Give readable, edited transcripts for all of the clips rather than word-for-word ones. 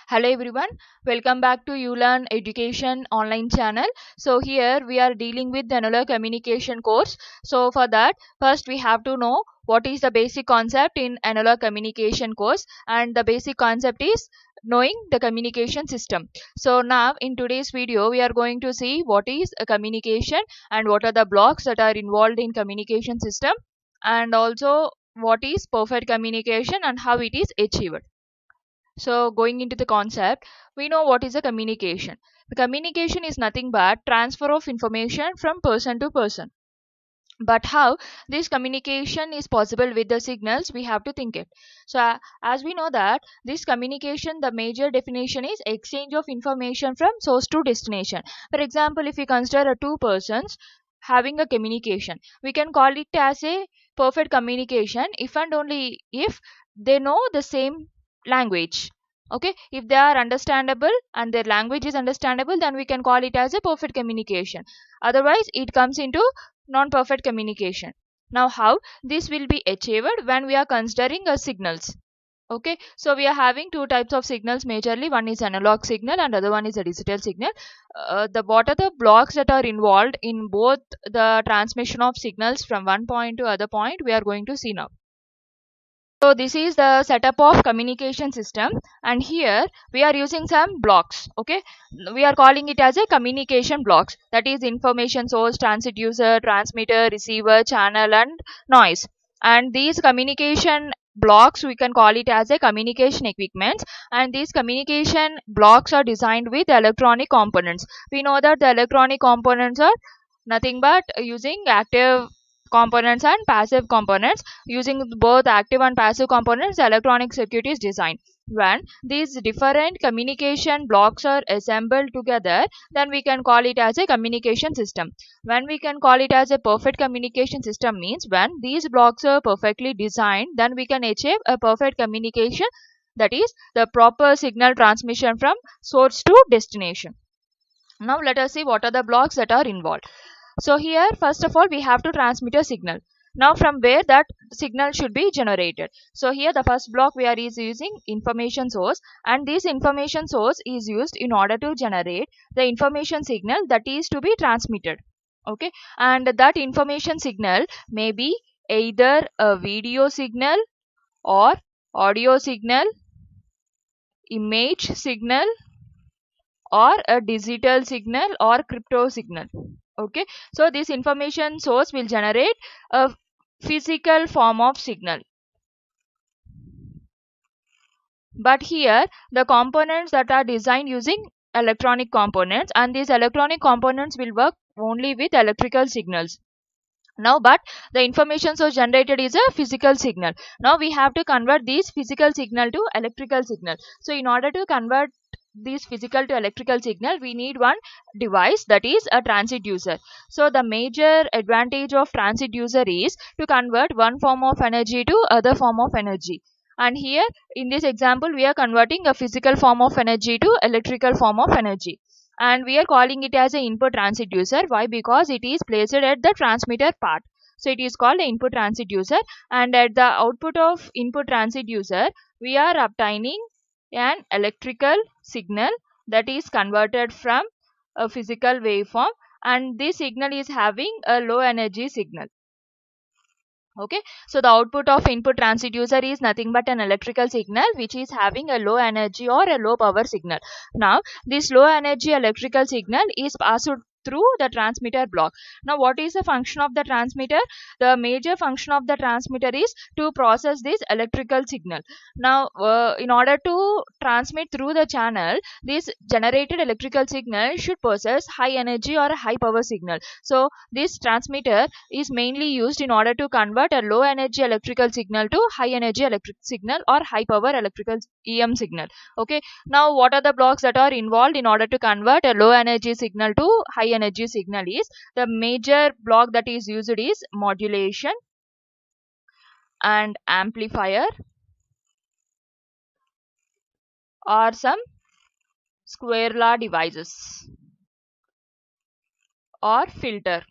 Hello everyone, welcome back to uLearn Education online channel. So here we are dealing with the analog communication course. So for that, first we have to know what is the basic concept in analog communication course, and the basic concept is knowing the communication system. So now in today's video we are going to see what is a communication and what are the blocks that are involved in communication system, and also what is perfect communication and how it is achieved. So going into the concept, we know what is a communication. The communication is nothing but transfer of information from person to person. But how this communication is possible with the signals, we have to think it. So as we know that this communication, the major definition is exchange of information from source to destination. For example, if we consider two persons having a communication, we can call it as a perfect communication if and only if they know the same language. Okay, if they are understandable and their language is understandable, then we can call it as a perfect communication. Otherwise it comes into non-perfect communication. Now how this will be achieved when we are considering signals. Okay, so we are having two types of signals majorly. One is analog signal and other one is a digital signal. What are the blocks that are involved in both the transmission of signals from one point to other point, we are going to see now. So this is the setup of communication system, and here we are using some blocks. Okay, we are calling it as a communication blocks, that is information source, transducer, transmitter, receiver, channel and noise. And these communication blocks we can call it as a communication equipment, and these communication blocks are designed with electronic components. We know that the electronic components are nothing but using active components and passive components. Using both active and passive components, the electronic circuit is designed. When these different communication blocks are assembled together, then we can call it as a communication system. When we can call it as a perfect communication system means when these blocks are perfectly designed, then we can achieve a perfect communication, that is the proper signal transmission from source to destination. Now let us see what are the blocks that are involved. So here first of all we have to transmit a signal. Now from where that signal should be generated. So here the first block we are using information source, and this information source is used in order to generate the information signal that is to be transmitted. Okay, and that information signal may be either a video signal or audio signal, image signal, or a digital signal or crypto signal. Okay, so this information source will generate a physical form of signal. But here the components that are designed using electronic components, and these electronic components will work only with electrical signals. Now but the information source generated is a physical signal. Now we have to convert this physical signal to electrical signal. So in order to convert this physical to electrical signal, we need one device, that is a transducer. So the major advantage of transducer is to convert one form of energy to other form of energy. And here in this example we are converting a physical form of energy to electrical form of energy, and we are calling it as an input transducer. Why? Because it is placed at the transmitter part, so it is called an input transducer. And at the output of input transducer we are obtaining an electrical signal that is converted from a physical waveform, and this signal is having a low energy signal. Okay, so the output of input transducer is nothing but an electrical signal which is having a low energy or a low power signal. Now this low energy electrical signal is passed through the transmitter block. Now what is the function of the transmitter? The major function of the transmitter is to process this electrical signal. Now in order to transmit through the channel, this generated electrical signal should possess high energy or a high power signal. So this transmitter is mainly used in order to convert a low energy electrical signal to high energy electric signal or high power electrical EM signal. Okay, now what are the blocks that are involved in order to convert a low energy signal to high energy signal? Is the major block that is used is modulation and amplifier, or some square law devices, or filter.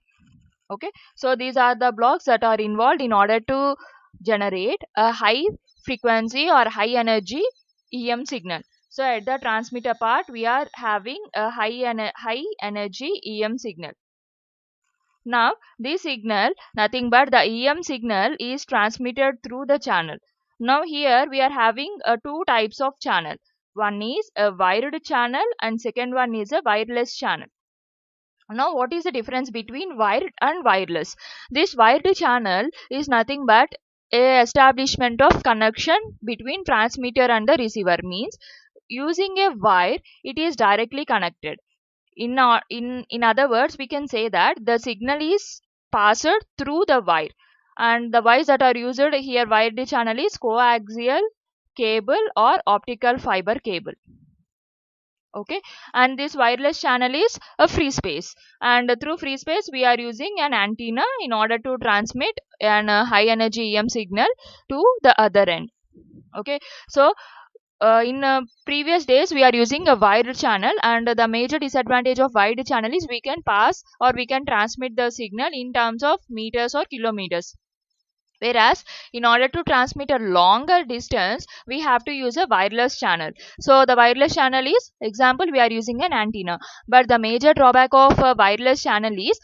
Okay, so these are the blocks that are involved in order to generate a high frequency or high energy EM signal. So at the transmitter part, we are having a high energy EM signal. Now this signal, nothing but the EM signal, is transmitted through the channel. Now here we are having two types of channel. One is a wired channel and second one is a wireless channel. Now what is the difference between wired and wireless? This wired channel is nothing but a establishment of connection between transmitter and the receiver. Means using a wire, it is directly connected. In other words, we can say that the signal is passed through the wire, and the wires that are used here wired channel is coaxial cable or optical fiber cable. Okay, and this wireless channel is a free space, and through free space we are using an antenna in order to transmit an high energy EM signal to the other end. Okay, so in previous days we are using a wired channel, and the major disadvantage of wired channel is we can pass or we can transmit the signal in terms of meters or kilometers. Whereas in order to transmit a longer distance, we have to use a wireless channel. So the wireless channel is, example, we are using an antenna. But the major drawback of a wireless channel is,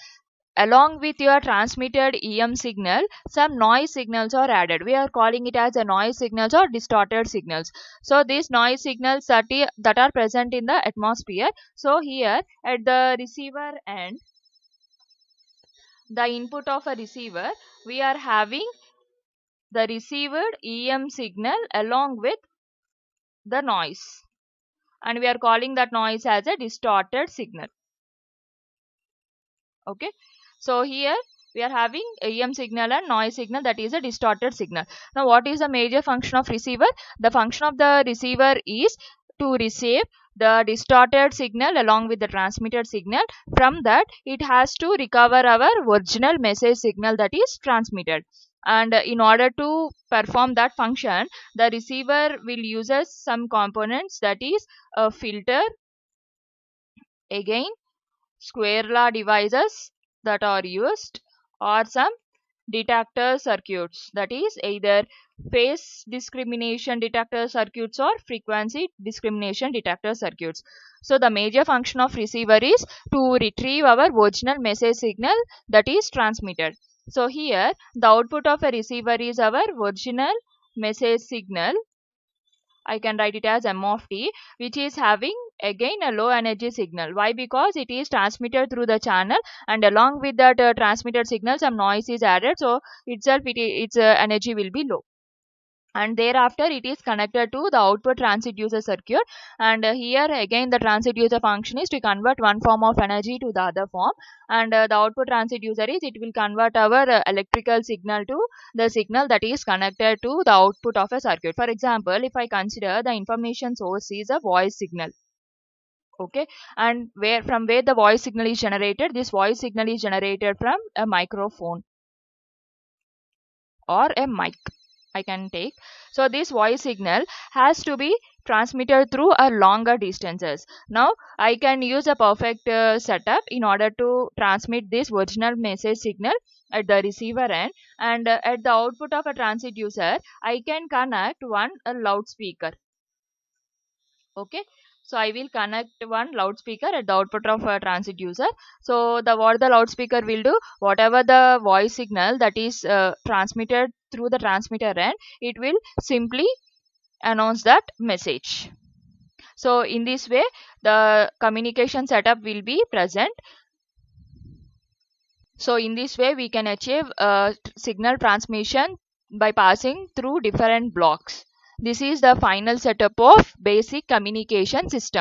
along with your transmitted EM signal, some noise signals are added. We are calling it as a noise signals or distorted signals. So these noise signals that are present in the atmosphere. So here at the receiver end, the input of a receiver, we are having the received EM signal along with the noise, and we are calling that noise as a distorted signal. Okay, so here we are having EM signal and noise signal, that is a distorted signal. Now what is the major function of receiver? The function of the receiver is to receive the distorted signal along with the transmitted signal. From that it has to recover our original message signal that is transmitted, and in order to perform that function, the receiver will use some components, that is a filter, again square law devices that are used, or some detector circuits, that is either phase discrimination detector circuits or frequency discrimination detector circuits. So the major function of receiver is to retrieve our original message signal that is transmitted. So here the output of a receiver is our original message signal. I can write it as m of t, which is having again a low energy signal. Why? Because it is transmitted through the channel, and along with that transmitted signal some noise is added, so itself its energy will be low. And thereafter it is connected to the output transducer circuit, and here again the transducer function is to convert one form of energy to the other form, and the output transducer is, it will convert our electrical signal to the signal that is connected to the output of a circuit. For example, if I consider the information source is a voice signal. Okay, and from where the voice signal is generated, this voice signal is generated from a microphone or a mic, I can take. So this voice signal has to be transmitted through a longer distances. Now I can use a perfect setup in order to transmit this original message signal at the receiver end, and at the output of a transducer I can connect a loudspeaker. Okay, so I will connect one loudspeaker at the output of a transducer. So what the loudspeaker will do, whatever the voice signal that is transmitted through the transmitter end, it will simply announce that message. So in this way the communication setup will be present. So in this way we can achieve signal transmission by passing through different blocks. This is the final setup of basic communication system.